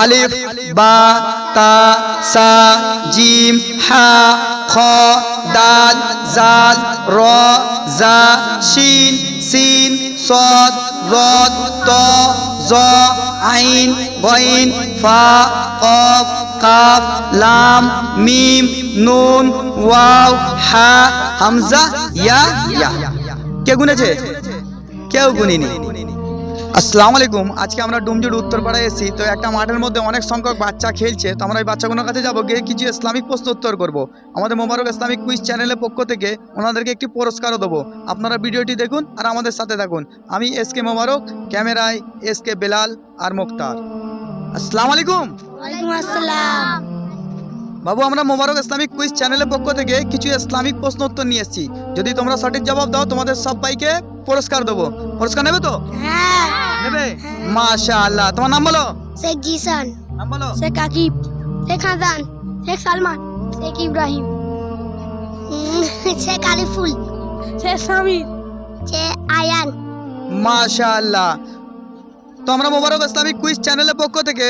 আলিফ বা তা সা জিম হা খ দাল জাল র জা শিন সিন صاد ضاد طا ظا عين غين فا قاف قاف لام ميم নুন ওয়াও হা হামজা ইয়া ইয়া কে গুনেছে? কেউ গুনিনি। আসসালামু আলাইকুম। আজকে আমরা ডুমজুড় উত্তরপাড়ায় এসেছি। তো একটা মাঠের মধ্যে অনেক সংখ্যক বাচ্চা খেলছে। তো আমরা এই বাচ্চাগুলোর কাছে যাবো, গিয়ে কিছু ইসলামিক প্রশ্ন উত্তর করবো। আমাদের মোবারক ইসলামিক কুইজ চ্যানেলের পক্ষ থেকে ওনাদেরকে একটি পুরস্কারও দেবো। আপনারা ভিডিওটি দেখুন আর আমাদের সাথে থাকুন। আমি এসকে মোবারক, ক্যামেরায় এসকে বেলাল আর মুক্তার। আসসালামু আলাইকুম। ওয়ালাইকুম আসসালাম। বাবু, আমরা মোবারক ইসলামিক কুইজ চ্যানেলের পক্ষ থেকে কিছু ইসলামিক প্রশ্ন উত্তর নিয়ে এসেছি। যদি তোমরা সঠিক জবাব দাও তোমাদের সবাইকে পুরস্কার দেবো। পুরস্কার নেবে তো? হ্যাঁ নেবে? মাশাআল্লাহ। তোমার নাম বলো। শেখ জিসান, নাম বলো। শেখ আকিব, শেখ হাসান, শেখ সালমান, শেখ ইব্রাহিম, শেখ আলিফুল, শেখ সামির, শেখ আয়ান। মাশাআল্লাহ। তো আমরা মোবারক ইসলামিক কুইজ চ্যানেলের পক্ষ থেকে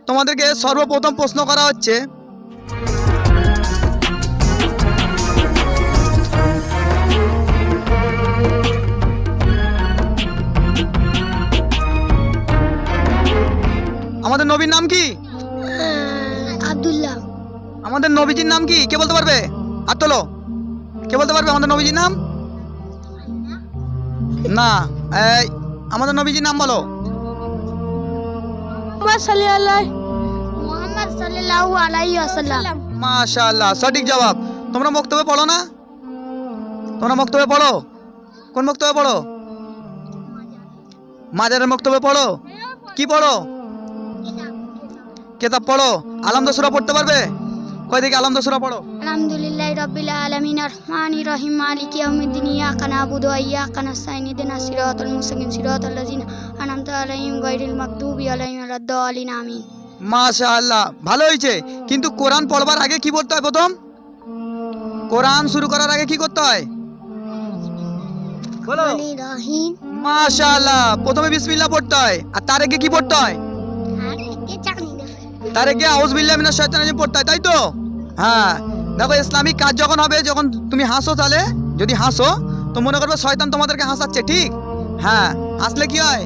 তোমাদেরকে সর্বপ্রথম প্রশ্ন করা হচ্ছে, আমাদের নবীর নাম কি? আব্দুল্লাহ। আমাদের নবীজির নাম কি? কে বলতে পারবে? হাত তোলো। কে বলতে পারবে আমাদের নবীজির নাম? না, এই আমাদের নবীজির নাম বলো। মুহাম্মদ সাল্লাল্লাহু আলাইহি ওয়াসাল্লাম। মাশাআল্লাহ, সঠিক জবাব। তোমরা বক্তব্য পড়ো না? তোমরা বক্তব্য পড়ো? কোন বক্তব্য পড়ো? মাজারের বক্তব্য পড়ো? কি পড়ো? কিতাব পড়ো। আলহামদুলিল্লাহ সূরা পড়তে পারবে? কয় থেকে আলহামদুলিল্লাহ সূরা পড়ো? আলহামদুলিল্লাহি রাব্বিল আলামিন আররহমানির রহিম মালিকি ইয়াউমিদ্দিন ইয়াকা না'বুদু ওয়া ইয়াকা নাস্তাইন ইহদিনাস সিরাতাল মুস্তাকিম সিরাতাল লাযিনা আন'আমতা আলাইহিম গায়রিল মাগদুবি আলাইহিম ওয়ালাদ-দাল্লিন আমিন। মাশাআল্লাহ, ভালো হয়েছে। কিন্তু কোরআন পড়বার আগে কি পড়তে হয়? প্রথম কোরআন শুরু করার আগে কি করতে হয় বলো? রহিম। মাশাআল্লাহ, প্রথমে বিসমিল্লাহ পড়তে হয়। আর তার আগে কি পড়তে হয়? তার আগে আউযু বিল্লাহি মিনাশ শাইতানির রাজিম পড়তে হয়, তাই তো? হ্যাঁ, দেখো ইসলামিক কাজ যখন হবে, যখন তুমি হাসো, তাহলে যদি হাসো তো মনে করবে শয়তান তোমাদেরকে হাসাচ্ছে, ঠিক? হ্যাঁ, হাসলে কি হয়?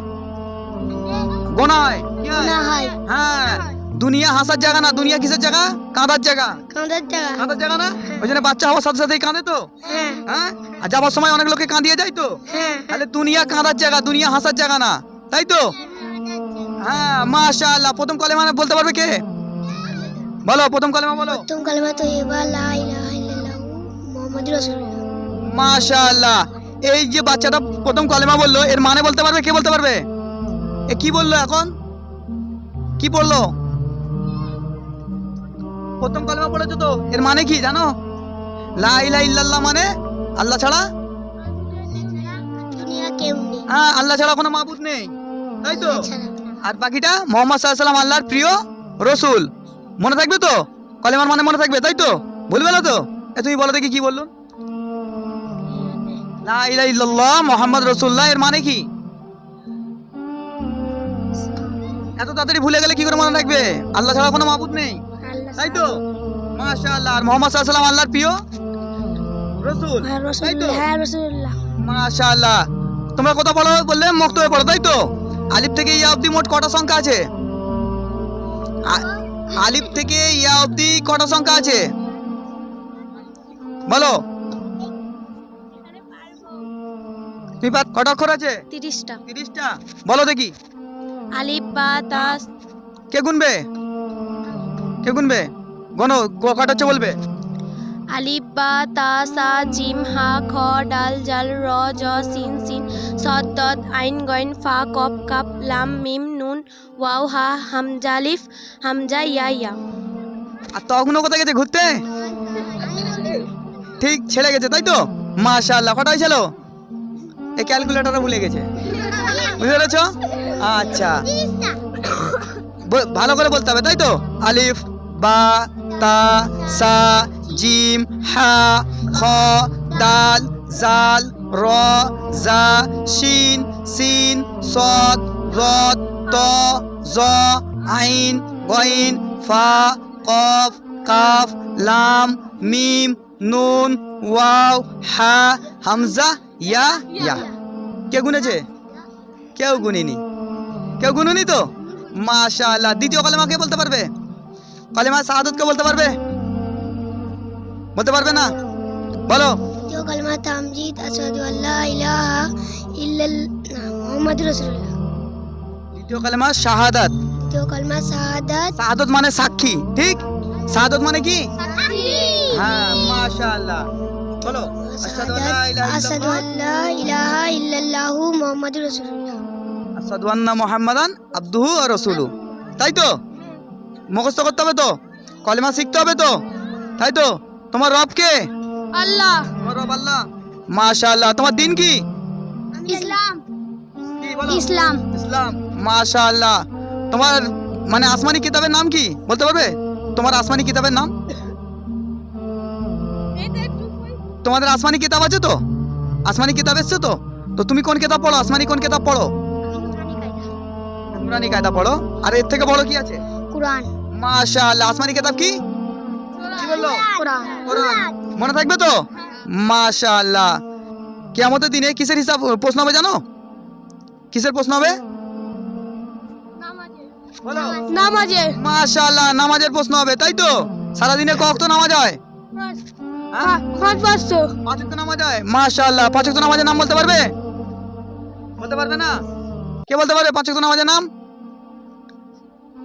গোনা হয়। কি হয়? হ্যাঁ, দুনিয়া হাসার জায়গা না, দুনিয়া কিসের জায়গা? কাঁদার জায়গা। কাঁদার জায়গা না? ওই জন্য বাচ্চা হওয়ার সাথে সাথেই কাঁদে তো। হ্যাঁ, আর যাবার সময় অনেক লোকে কাঁদিয়ে যায় তো। তাহলে দুনিয়া কাঁদার জায়গা, দুনিয়া হাসার জায়গা না, তাই তো? হ্যাঁ, মাশাআল্লাহ। প্রথম কালেমা বলতে পারবে কে? বলো, প্রথম কালেমা বলো। প্রথম কালেমা তাইয়্যিবা লা ইলাহা ইল্লাল্লাহু মুহাম্মাদুর রাসূলুল্লাহ। মাশাআল্লাহ। এই যে বাচ্চাটা প্রথম কালেমা বললো, এর মানে বলতে পারবে? কে বলতে পারবে? এ কি বললো? এখন কি পড়লো? প্রথম কালেমা পড়েছো তো, এর মানে কি জানো? লা ইলাহা ইল্লাল্লাহ মানে আল্লাহ ছাড়া, দুনিয়া কেউ নেই। হ্যাঁ, আল্লাহ ছাড়া কোনো মাবুদ নেই, তাই তো? আর বাকিটা মুহাম্মদ সাল্লাল্লাহু আলাইহি ওয়াসাল্লাম আল্লাহর প্রিয় রাসূল। মনে থাকবে তো? কালেমার মানে মনে থাকবে, তাই তো? ভুলবে না তো? তুমি বলো দেখি কি বললো? লা ইলাহা ইল্লাল্লাহ মুহাম্মদ রাসূলুল্লাহ, এর মানে কি? এত তাড়াতাড়ি ভুলে গেলে কি করে মনে রাখবে? আল্লাহ ছাড়া কোনো মাবুদ নেই, তাই তো? মাশাআল্লাহ। আর মুহাম্মদ সাল্লাল্লাহু আলাইহি ওয়াসাল্লাম আল্লাহর প্রিয় রাসূল, তাই তো? হ্যাঁ, রাসূলুল্লাহ। মাশাআল্লাহ। তোমরা কথা বলো বললে মুক্তবে পড়ো, তাই তো? আলিফ থেকে ইয়া অবধি মোট কটা সংখ্যা আছে? আলিফ থেকে ইয়া অবধি কটা সংখ্যা আছে বলো? তুমি কটা অক্ষর আছে? 30টা। 30টা। বলো দেখি। আলিফ বা তা। কে গুনবে? কে গুনবে? গনো, কটা হচ্ছে বলবে? আলিফ বা তা সা জিম হা খ ডাল জাল র জ সিন সিন সদ দদ আইন গইন ফা কফ কাফ লাম মিম নুন ওয়াও হা হামজা আলিফ হামজা ইয়া ইয়া। আর তখন কোথায় গেছে ঘুরতে? ঠিক ছেড়ে গেছে, তাই তো? মাশাআল্লাহ। কটা হয়েছিল? এই ক্যালকুলেটরে ভুলে গেছে, বুঝতে পেরেছো? আচ্ছা, ভালো করে বলতে হবে, তাই তো? আলিফ বা তা সা জিম হা খ দাল জাল র জা শিন সিন সদ রদ ত জ আইন গইন ফা কফ কাফ লাম মিম নুন ওয়াও হা হামজা ইয়া ইয়া। কে গুনেছে? কেউ গুনিনি। কেউ গুনুনি তো? মাশাআল্লাহ। দ্বিতীয় কালেমা কে বলতে পারবে? কালেমা শাহাদাত কে বলতে পারবে? বলতে পারবে না? বলো। দ্বিতীয় কালেমা তামজিদ আশহাদু আল্লা ইলাহা ইল্লাল্লাহ মুহাম্মাদুর রাসূলুল্লাহ। দ্বিতীয় কালেমা শাহাদাত। দ্বিতীয় কালেমা শাহাদাত। শাহাদাত মানে সাক্ষী, ঠিক? শাহাদাত মানে কি? সাক্ষী। হ্যাঁ মাশাআল্লাহ। বলো। আশহাদু আশহাদু আল্লা ইলাহা ইল্লাল্লাহু মুহাম্মাদুর রাসূলুল্লাহ। আশহাদু আন্না মুহাম্মাদান আবদুহু ওয়া রাসূলুহু। তাই তো? মুখস্থ করতে হবে তো? কলেমা শিখতে হবে তো? তাই তো? তোমার রব কে? আল্লাহ। তোমার রব আল্লাহ। মাশাআল্লাহ। তোমার দিন কি? ইসলাম। কি বলো? ইসলাম। ইসলাম। মাশাআল্লাহ। তোমার মানে আসমানি কিতাবের নাম কি বলতে পারবে? তোমার আসমানি কিতাবের নাম? তোমাদের আসমানি কিতাব আছে তো? আসমানি কিতাব এসছে তো? তো তুমি কোন কিতাব পড়ো? আসমানি কোন কিতাব পড়ো? নুরানি কায়দা পড়ো। আর এর থেকে বড় কি আছে? কুরআন। মাশাআল্লাহ। আসমানি কিতাব কি? কি বললো? কুরআন। কোরআন। মনে থাকবে তো? মাশাআল্লাহ। কিয়ামতের দিনে কিসের হিসাব প্রশ্ন হবে জানো? কিসের প্রশ্ন হবে? বলো। নামাজে। মাশাআল্লাহ। নামাজের প্রশ্ন হবে, তাই তো? সারা দিনে ক ওয়াক্ত নামাজ হয়? হ্যাঁ? 5 পাঁচ ওয়াক্ত নামাজ হয়। মাশাআল্লাহ। 5 ওয়াক্ত নামাজের নাম বলতে পারবে? বলতে পারবে না? কে বলতে পারবে 5 ওয়াক্ত নামাজের নাম?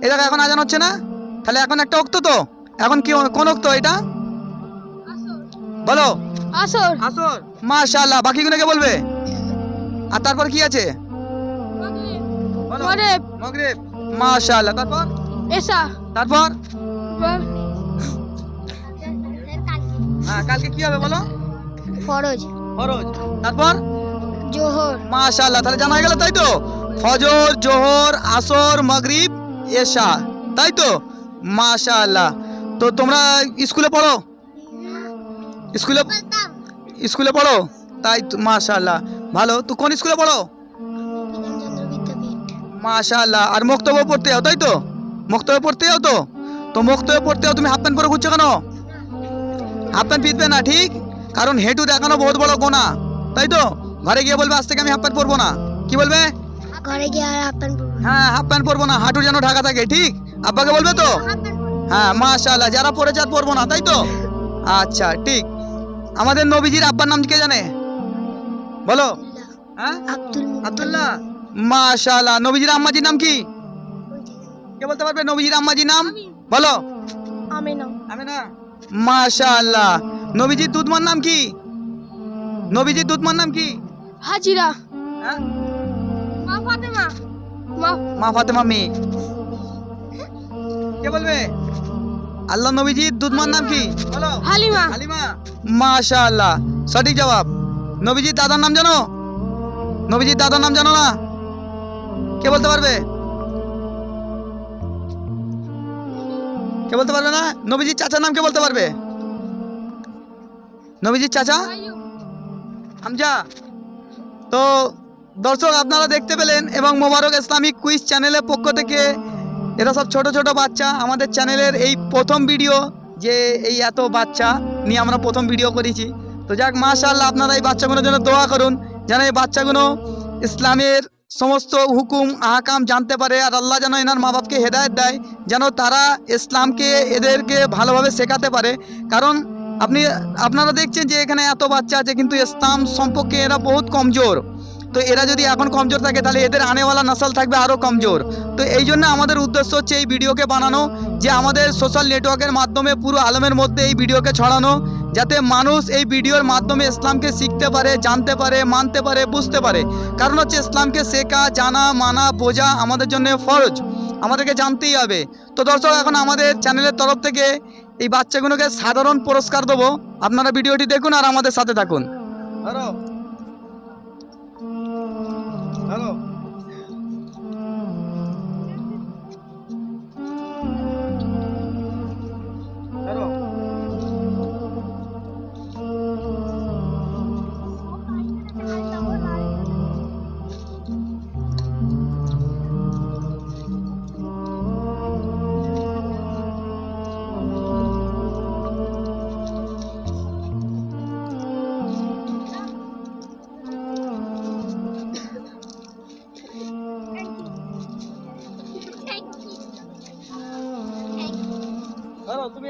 এই জায়গায় এখন আজান হচ্ছে না? তাহলে এখন একটা ওয়াক্ত তো? এখন কি কোন ওয়াক্ত এটা? বলো। আসর। আসর। মাশাআল্লাহ। বাকিগুলো কে বলবে? আর তারপর কি আছে? বলো। মাগরিব। মাগরিব। মাশাআল্লাহ। তারপর? এশা। তারপর? হ্যাঁ, কালকে কি হবে বলো? ফরজ। ফরজ। তারপর? জোহর। মাশাআল্লাহ। তাহলে জানা গেল, তাই তো? ফজর, জোহর, আসর, মাগরিব, এশা, তাই তো? মাশাআল্লাহ। তো তোমরা স্কুলে পড়ো? স্কুলে স্কুলে পড়ো? তাই তো। মাশাআল্লাহ। ভালো। তো কোন স্কুলে পড়ো? বিধানচন্দ্র বিদ্যাপীঠ। মাশাআল্লাহ। আর মুক্তব পড়তে যাও, তাই তো? মুক্তব পড়তে যাও তো? তো মুক্তব পড়তে যাও, তুমি হাফ প্যান্ট পরে ঘুরছো কেন? হাফ প্যান্ট পিঁধবে না, ঠিক? কারণ হেঁটু দেখানো বহুত বড় গোনা, তাই তো? ঘরে গিয়ে বলবে আজ থেকে আমি হাফ প্যান্ট পরবো না। কি বলবে? ঘরে গিয়ে আর হাফ প্যান্ট পরবো। হ্যাঁ, হাফ প্যান্ট পরবো না, হাঁটু যেন ঢাকা থাকে, ঠিক? আব্বাকে বলবে তো? হ্যাঁ মাশাআল্লাহ। যারা পড়েছে আর পরবো না, তাই তো? আচ্ছা, ঠিক। আমাদের নবীজির আব্বার নাম কে জানে? বলো। হ্যাঁ? আব্দুল আব্দুল্লাহ। মাশাআল্লাহ। নবীজির আম্মাজির নাম কি? কে বলতে পারবে নবীজির আম্মাজির নাম? বলো। আমিনা। আমিনা। মাশাআল্লাহ। নবীজির দুধমার নাম কি? নবীজির দুধমার নাম কি? হাজিরা। হ্যাঁ? মা ফাতেমা। মা ফাতেমা মেয়ে। কে বলবে? আল্লাহ নবীজির দুধমার নাম কি? বলো। হালিমা। হালিমা। মাশাআল্লাহ। সঠিক জবাব। নবীজির দাদার নাম জানো? নবীজির দাদার নাম জানো না? কে বলতে পারবে? কে বলতে পারবে না? নবীজির চাচার নাম কে বলতে পারবে? নবীজির চাচা? হামজা। তো দর্শক আপনারা দেখতে পেলেন, এবং মোবারক ইসলামিক কুইজ চ্যানেলের পক্ষ থেকে এরা সব ছোট ছোট বাচ্চা। আমাদের চ্যানেলের এই প্রথম ভিডিও, যে এই এত বাচ্চা নিয়ে আমরা প্রথম ভিডিও করেছি। তো যাক, মাশাআল্লাহ। আপনারা এই বাচ্চাগুলোর জন্য দোয়া করুন, যেন এই বাচ্চাগুলো ইসলামের সমস্ত হুকুম আহকাম জানতে পারে, আর আল্লাহ যেন এনার মা বাপকে হেদায়েত দেয়, যেন তারা ইসলামকে এদেরকে ভালোভাবে শেখাতে পারে। কারণ আপনারা দেখছেন যে এখানে এত বাচ্চা আছে, কিন্তু ইসলাম সম্পর্কে এরা বহুত কমজোর। তো এরা যদি এখন কমজোর থাকে, তাহলে এদের আনেওয়ালা নসল থাকবে আরও কমজোর। তো এই জন্য আমাদের উদ্দেশ্য হচ্ছে এই ভিডিওকে বানানো, যে আমাদের সোশ্যাল নেটওয়ার্কের মাধ্যমে পুরো আলমের মধ্যে এই ভিডিওকে ছড়ানো, যাতে মানুষ এই ভিডিওর মাধ্যমে ইসলামকে শিখতে পারে, জানতে পারে, মানতে পারে, বুঝতে পারে। কারণ হচ্ছে ইসলামকে শেখা, জানা, মানা, বোঝা আমাদের জন্য ফরজ, আমাদেরকে জানতেই হবে। তো দর্শক, এখন আমাদের চ্যানেলের তরফ থেকে এই বাচ্চাগুলোকে সাধারণ পুরস্কার দেবো। আপনারা ভিডিওটি দেখুন আর আমাদের সাথে থাকুন। Hello hello. হ্যালো।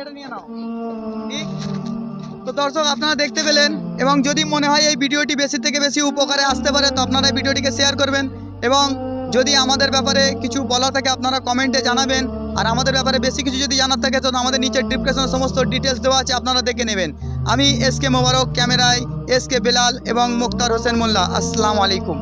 এটা নিয়ে নাও। ঠিক। তো দর্শক আপনারা দেখতে পেলেন, এবং যদি মনে হয় এই ভিডিওটি বেশি থেকে বেশি উপকারে আসতে পারে তো আপনারা এই ভিডিওটিকে শেয়ার করবেন, এবং যদি আমাদের ব্যাপারে কিছু বলা থাকে আপনারা কমেন্টে জানাবেন। আর আমাদের ব্যাপারে বেশি কিছু যদি জানার থাকে তো আমাদের নিচের ডিসক্রিপশনে সমস্ত ডিটেলস দেওয়া আছে, আপনারা দেখে নেবেন। আমি এসকে মোবারক, ক্যামেরায় এসকে বেলাল এবং মুক্তার হোসেন মোল্লা। আসসালামু আলাইকুম।